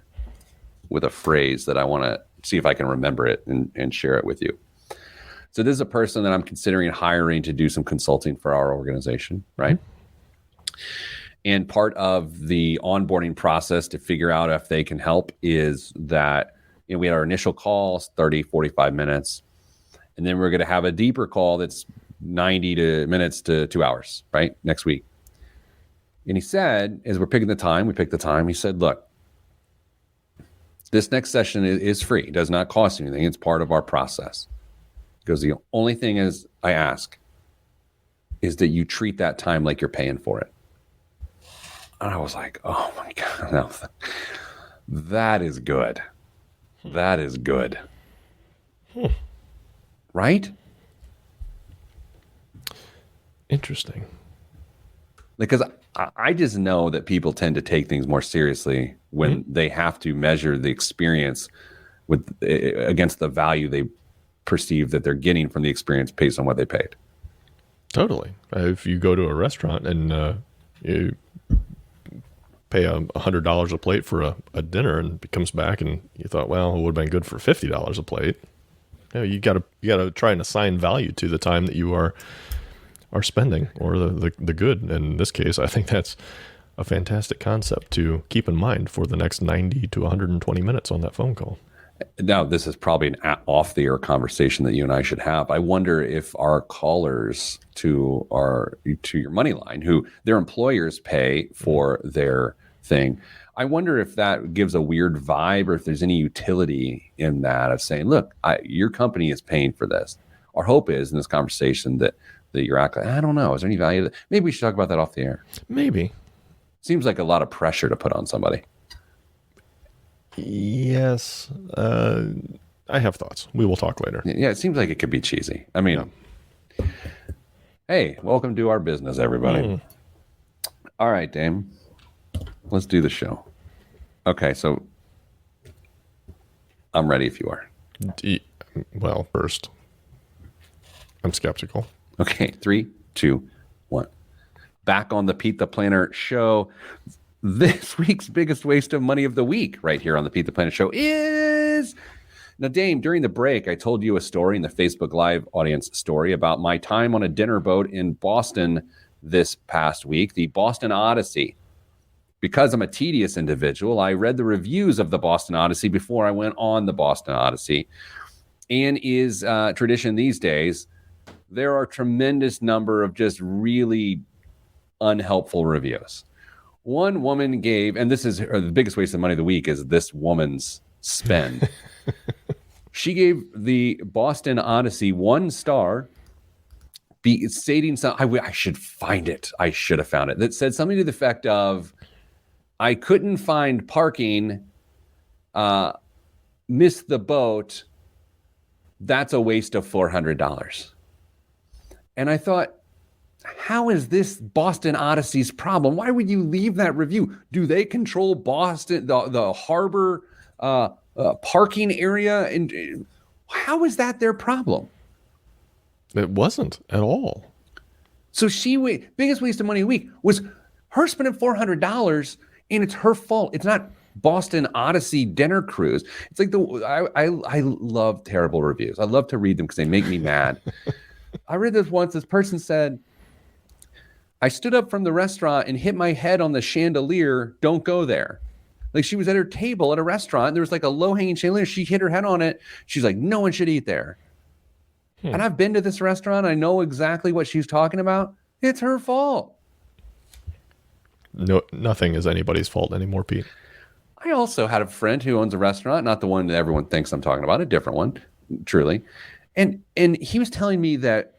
S2: with a phrase that I want to see if I can remember it and share it with you. So this is a person that I'm considering hiring to do some consulting for our organization, right? And part of the onboarding process to figure out if they can help is that, we had our initial calls, 30, 45 minutes. And then we're going to have a deeper call that's 90 minutes to 2 hours, right? Next week. And he said, as we're picking the time, we picked the time. He said, look, this next session is free. It does not cost anything. It's part of our process. Because the only thing is I ask is that you treat that time like you're paying for it. And I was like, oh my God, no, that is good. That is good. Right?
S3: Interesting.
S2: Because I just know that people tend to take things more seriously when they have to measure the experience against the value they perceive that they're getting from the experience based on what they paid.
S3: Totally. If you go to a restaurant and you pay $100 a plate for a dinner, and it comes back and you thought, well, it would have been good for $50 a plate. You gotta try and assign value to the time that you are spending, or the good. And in this case, I think that's a fantastic concept to keep in mind for the next 90 to 120 minutes on that phone call.
S2: Now, this is probably an off-the-air conversation that you and I should have. I wonder if our callers to your money line, who their employers pay for their thing, I wonder if that gives a weird vibe, or if there's any utility in that of saying, look, your company is paying for this. Our hope is in this conversation that you're acting, I don't know, is there any value to that? Maybe we should talk about that off the air.
S3: Maybe.
S2: Seems like a lot of pressure to put on somebody.
S3: Yes. I have thoughts. We will talk later.
S2: Yeah, it seems like it could be cheesy. I mean, Hey, welcome to our business, everybody. All right, Dame. Let's do the show. Okay, so I'm ready if you are.
S3: Well, first, I'm skeptical.
S2: Okay, 3, 2, 1. Back on the Pete the Planner show. This week's biggest waste of money of the week right here on the Pete the Planner show is... Now, Dame, during the break, I told you a story in the Facebook Live audience story about my time on a dinner boat in Boston this past week, the Boston Odyssey. Because I'm a tedious individual, I read the reviews of the Boston Odyssey before I went on the Boston Odyssey. And is tradition these days, there are a tremendous number of just really unhelpful reviews. One woman gave, and this is the biggest waste of money of the week, is this woman's spend. She gave the Boston Odyssey 1 star, stating something. I should find it. I should have found it. That said something to the effect of, I couldn't find parking, missed the boat. That's a waste of $400. And I thought, how is this Boston Odyssey's problem? Why would you leave that review? Do they control Boston, the harbor parking area? And how is that their problem?
S3: It wasn't at all.
S2: So biggest waste of money a week was her spending $400, and it's her fault. It's not Boston Odyssey dinner cruise. It's like I love terrible reviews. I love to read them because they make me mad. I read this once. This person said, I stood up from the restaurant and hit my head on the chandelier. Don't go there. Like, she was at her table at a restaurant. There was like a low-hanging chandelier. She hit her head on it. She's like, no one should eat there. And I've been to this restaurant. I know exactly what she's talking about. It's her fault.
S3: No, nothing is anybody's fault anymore, Pete.
S2: I also had a friend who owns a restaurant, not the one that everyone thinks I'm talking about, a different one, truly. And he was telling me that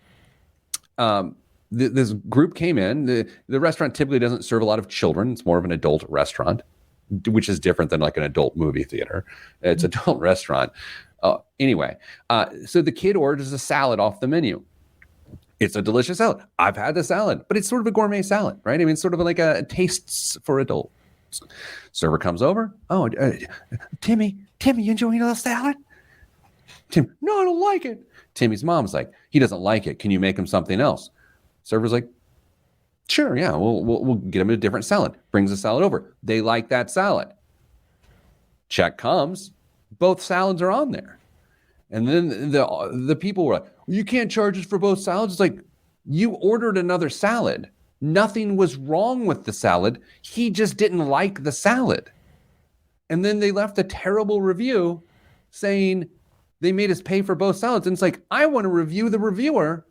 S2: this group came in. The restaurant typically doesn't serve a lot of children. It's more of an adult restaurant, which is different than like an adult movie theater. It's an adult restaurant. Anyway, so the kid orders a salad off the menu. It's a delicious salad. I've had the salad, but it's sort of a gourmet salad, right? I mean, it's sort of like a tastes for adults. Server comes over. Oh, Timmy, you enjoying the salad? Tim, no, I don't like it. Timmy's mom's like, he doesn't like it. Can you make him something else? Server's like, sure, yeah, we'll get him a different salad. Brings the salad over. They like that salad. Check comes. Both salads are on there. And then the people were like, you can't charge us for both salads. It's like, you ordered another salad. Nothing was wrong with the salad. He just didn't like the salad. And then they left a terrible review saying they made us pay for both salads. And it's like, I want to review the reviewer.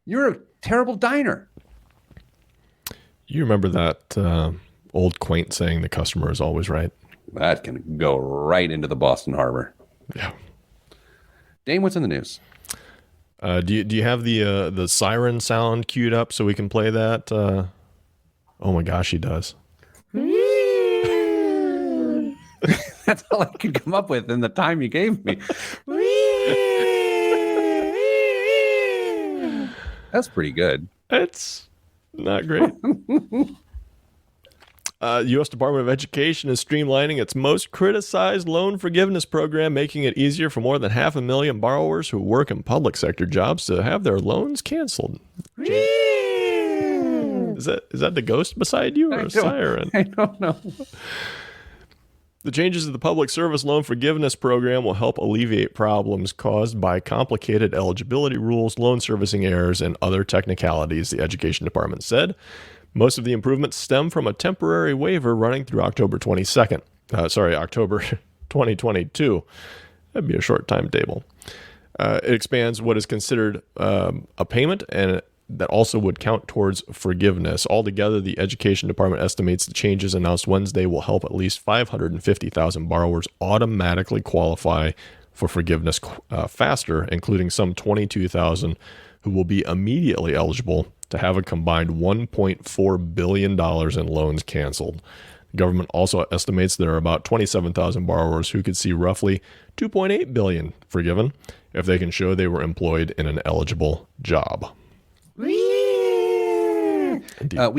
S2: You're a terrible diner.
S3: You remember that old quaint saying, the customer is always right?
S2: That can go right into the Boston Harbor.
S3: Yeah.
S2: Dane, what's in the news?
S3: Do you have the siren sound queued up so we can play that? Oh my gosh, he does.
S2: That's all I could come up with in the time you gave me. That's pretty good.
S3: It's not great. U.S. Department of Education is streamlining its most criticized loan forgiveness program, making it easier for more than 500,000 borrowers who work in public sector jobs to have their loans canceled. Is that the ghost beside you or a siren?
S2: I don't know.
S3: The changes to the public service loan forgiveness program will help alleviate problems caused by complicated eligibility rules, loan servicing errors, and other technicalities, the Education Department said. Most of the improvements stem from a temporary waiver running through October 2022. That'd be a short timetable. It expands what is considered a payment, and that also would count towards forgiveness. Altogether, the Education Department estimates the changes announced Wednesday will help at least 550,000 borrowers automatically qualify for forgiveness faster, including some 22,000 who will be immediately eligible to have a combined $1.4 billion in loans canceled. The government also estimates there are about 27,000 borrowers who could see roughly $2.8 billion forgiven if they can show they were employed in an eligible job.
S2: We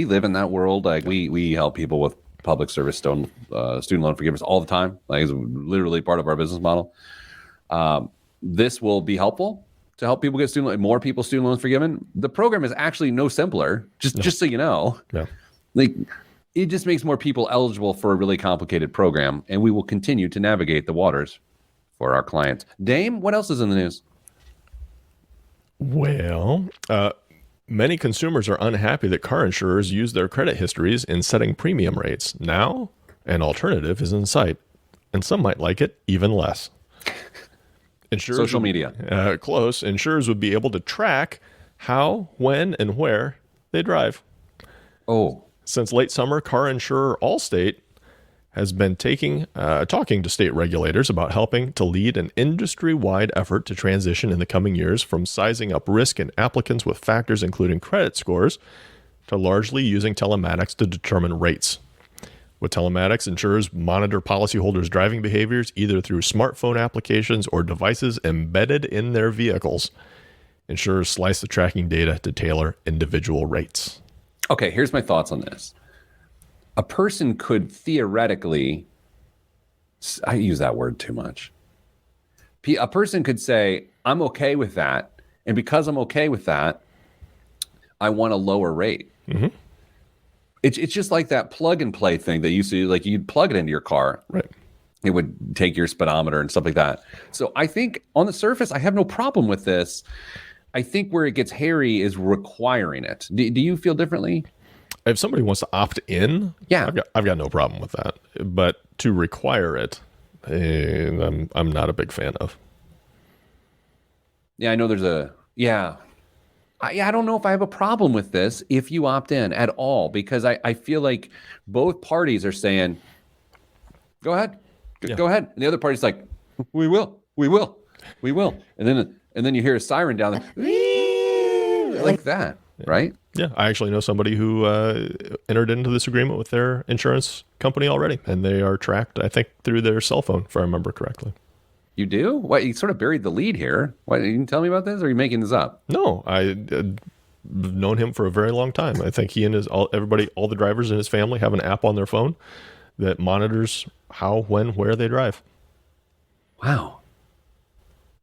S2: live in that world. Like we help people with public service student loan forgiveness all the time. Like it's literally part of our business model. This will be helpful to help people get more people student loans forgiven. The program is actually no simpler. Just so you know, like it just makes more people eligible for a really complicated program, and we will continue to navigate the waters for our clients. Dame, what else is in the news?
S3: Well, many consumers are unhappy that car insurers use their credit histories in setting premium rates. Now, an alternative is in sight, and some might like it even less.
S2: Social media.
S3: Close. Insurers would be able to track how, when, and where they drive.
S2: Oh.
S3: Since late summer, car insurer Allstate has been talking to state regulators about helping to lead an industry-wide effort to transition in the coming years from sizing up risk in applicants with factors including credit scores to largely using telematics to determine rates. With telematics, insurers monitor policyholders' driving behaviors either through smartphone applications or devices embedded in their vehicles. Insurers slice the tracking data to tailor individual rates.
S2: Okay, here's my thoughts on this. A person could theoretically, I use that word too much. A person could say, I'm okay with that. And because I'm okay with that, I want a lower rate.
S3: Mm-hmm.
S2: It's just like that plug and play thing that you see, like you'd plug it into your car.
S3: Right.
S2: It would take your speedometer and stuff like that. So I think on the surface, I have no problem with this. I think where it gets hairy is requiring it. Do you feel differently?
S3: If somebody wants to opt in,
S2: yeah,
S3: I've got no problem with that. But to require it, I'm not a big fan of.
S2: Yeah, I know there's I don't know if I have a problem with this if you opt in at all, because I feel like both parties are saying, go ahead. Go ahead. And the other party's like, we will. And then you hear a siren down there like that, right?
S3: Yeah, I actually know somebody who entered into this agreement with their insurance company already, and they are tracked, I think, through their cell phone, if I remember correctly.
S2: You do? What? You sort of buried the lead here. What? You can tell me about this, or are you making this up?
S3: No, I've known him for a very long time. I think he and all the drivers in his family have an app on their phone that monitors how, when, where they drive.
S2: Wow.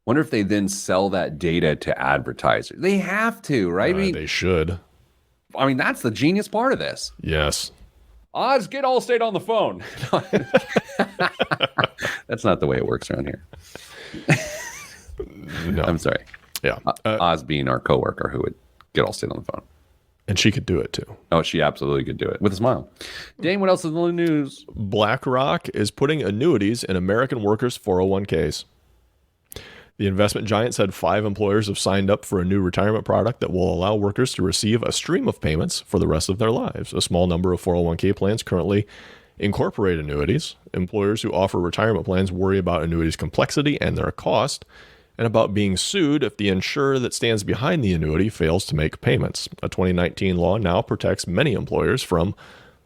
S2: Wonder if they then sell that data to advertisers. They have to, right?
S3: They should.
S2: I mean, that's the genius part of this.
S3: Yes.
S2: Oz, get Allstate on the phone. That's not the way it works around here.
S3: No.
S2: I'm sorry.
S3: Yeah.
S2: Oz being our coworker who would get Allstate on the phone.
S3: And she could do it too.
S2: Oh, she absolutely could do it with a smile. Dane, what else is in the news?
S3: BlackRock is putting annuities in American workers' 401ks. The investment giant said 5 employers have signed up for a new retirement product that will allow workers to receive a stream of payments for the rest of their lives. A small number of 401k plans currently incorporate annuities. Employers who offer retirement plans worry about annuities' complexity and their cost, and about being sued if the insurer that stands behind the annuity fails to make payments. A 2019 law now protects many employers from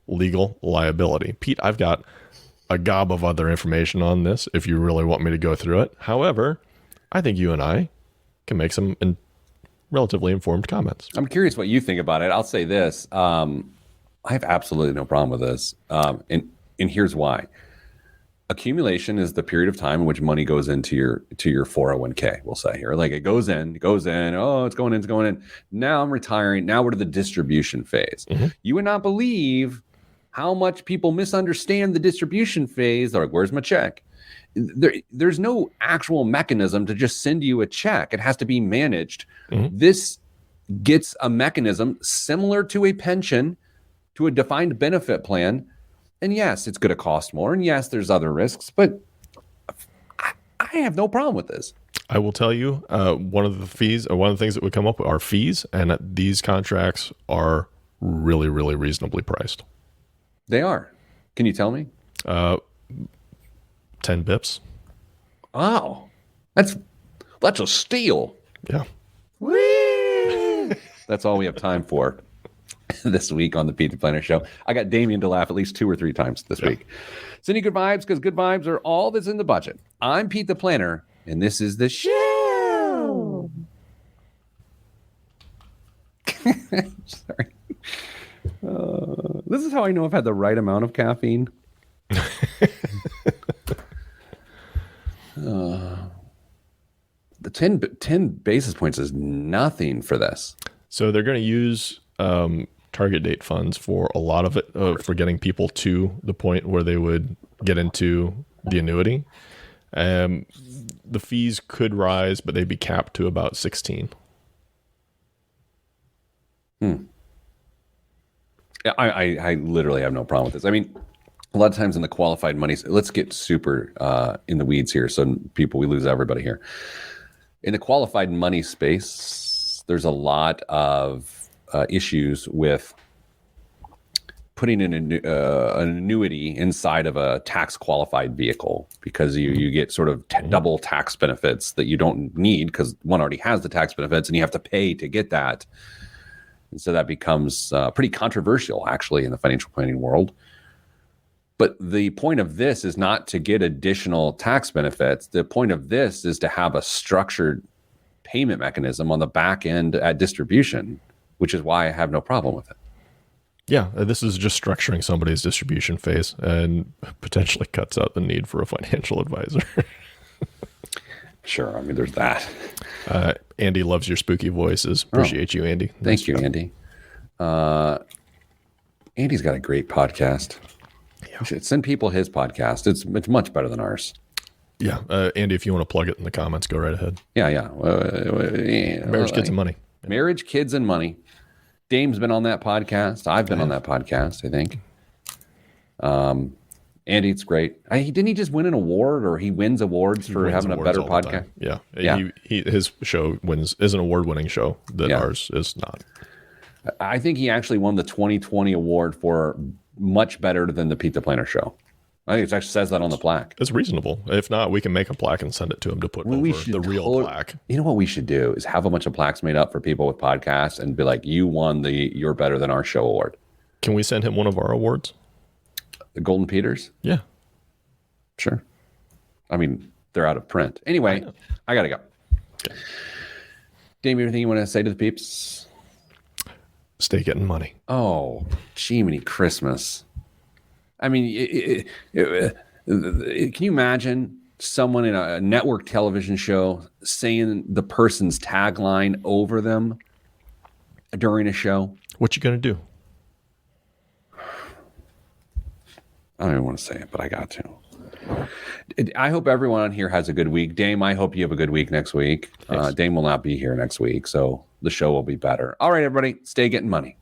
S3: legal liability. Pete, I've got a gob of other information on this if you really want me to go through it. However, I think you and I can make some relatively informed comments.
S2: I'm curious what you think about it. I'll say this. I have absolutely no problem with this. And here's why. Accumulation is the period of time in which money goes into your 401k, we'll say here. Like it goes in, oh, it's going in. Now I'm retiring. Now we're to the distribution phase. Mm-hmm. You would not believe how much people misunderstand the distribution phase. They're like, where's my check? There's no actual mechanism to just send you a check. It has to be managed. Mm-hmm. This gets a mechanism similar to a pension, to a defined benefit plan. And yes, it's going to cost more. And yes, there's other risks, but I have no problem with this.
S3: I will tell you, one of the things that would come up are fees, and these contracts are really, really reasonably priced.
S2: They are. Can you tell me?
S3: 10 bips.
S2: Oh, that's a steal.
S3: Yeah.
S2: Whee! That's all we have time for this week on the Pete the Planner Show. I got Damien to laugh at least 2 or 3 times this week. Sending good vibes because good vibes are all that's in the budget. I'm Pete the Planner, and this is the show. Sorry. This is how I know I've had the right amount of caffeine. The 10 basis points is nothing for this.
S3: So they're going to use target date funds for a lot of it, for getting people to the point where they would get into the annuity. The fees could rise, but they'd be capped to about 16.
S2: Yeah, I literally have no problem with this. I mean, a lot of times in the qualified money, let's get super in the weeds here. So we lose everybody here. In the qualified money space, there's a lot of issues with putting an annuity inside of a tax qualified vehicle, because you get sort of double tax benefits that you don't need, because one already has the tax benefits and you have to pay to get that. And so that becomes pretty controversial, actually, in the financial planning world. But the point of this is not to get additional tax benefits. The point of this is to have a structured payment mechanism on the back end at distribution, which is why I have no problem with it.
S3: Yeah, this is just structuring somebody's distribution phase and potentially cuts out the need for a financial advisor.
S2: Sure. I mean, there's that.
S3: Andy loves your spooky voices. Appreciate you, Andy.
S2: Thank you, Andy. Andy's got a great podcast. Yeah. Should send people his podcast. It's much better than ours.
S3: Yeah. Andy, if you want to plug it in the comments, go right ahead.
S2: Yeah.
S3: Marriage, Kids, and Money.
S2: Marriage, Kids, and Money. Dame's been on that podcast. I've been on that podcast, I think. Andy, it's great. Didn't he just win an award, or he wins awards for having a better podcast?
S3: Yeah. His show is an award-winning show that ours is not.
S2: I think he actually won the 2020 award for much better than the Pete the Planner Show. I think it actually says that on the plaque.
S3: It's reasonable. If not, we can make a plaque and send it to him to put over the real plaque.
S2: You know what we should do is have a bunch of plaques made up for people with podcasts and be like, you won the You're Better Than Our Show award.
S3: Can we send him one of our awards?
S2: The Golden Peters?
S3: Yeah.
S2: Sure. I mean, they're out of print. Anyway, I got to go. Okay. Damien, anything you want to say to the peeps?
S3: Stay getting money.
S2: Oh, Jiminy Christmas. I mean, can you imagine someone in a network television show saying the person's tagline over them during a show?
S3: What you going to do?
S2: I don't even want to say it, but I got to. I hope everyone on here has a good week. Dame, I hope you have a good week next week. Dame will not be here next week, so the show will be better. All right, everybody, stay getting money.